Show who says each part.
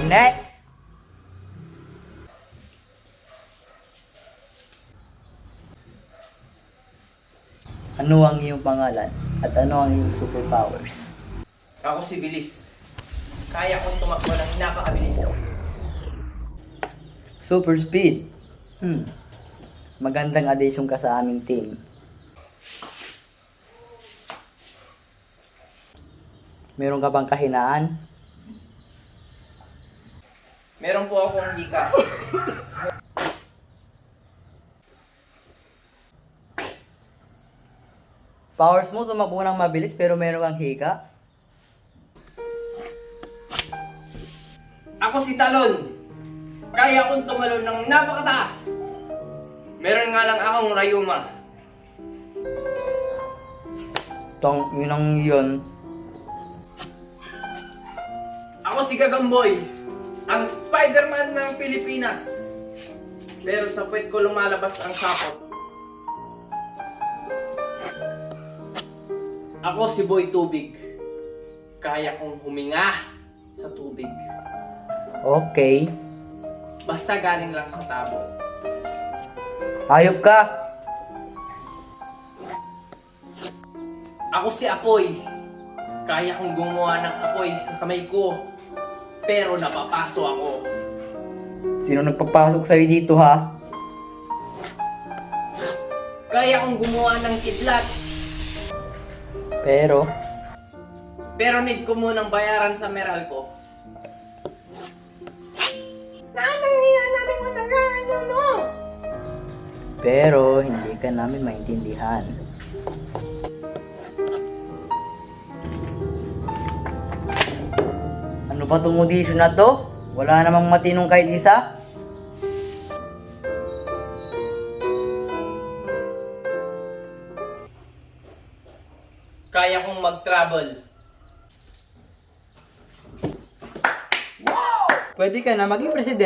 Speaker 1: Next! Ano ang iyong pangalan? At ano ang iyong superpowers?
Speaker 2: Ako si Bilis. Kaya kong tumakbo ng napakabilis.
Speaker 1: Super speed. Magandang addition ka sa aming team. Meron ka bang kahinaan?
Speaker 2: Meron po akong hika.
Speaker 1: Powers mo tumakbo ng mabilis pero meron kang hika?
Speaker 2: Ako si Talon. Kaya kong tumalon ng napakataas. Meron nga lang akong rayuma.
Speaker 1: Yun yun.
Speaker 2: Ako si Gagamboy. Ang Spider-Man ng Pilipinas. Pero sa puwet ko lumalabas ang sapot. Ako si Boy Tubig. Kaya kong huminga sa tubig.
Speaker 1: Okay.
Speaker 2: Basta galing lang sa tabo.
Speaker 1: Hayop ka!
Speaker 2: Ako si Apoy. Kaya kong gumawa ng apoy sa kamay ko. Pero napapaso ako.
Speaker 1: Sino nagpapasok sa'yo dito ha?
Speaker 2: Kaya kong gumawa ng kidlat.
Speaker 1: Pero
Speaker 2: Pero need ko munang bayaran sa meral ko. Nanang ninanabi mo na no?
Speaker 1: Pero hindi ka namin maintindihan. Ano ba tong audition na to? Wala namang matinong kahit isa?
Speaker 2: Kaya kong mag-travel.
Speaker 1: Pwede ka na maging presidente.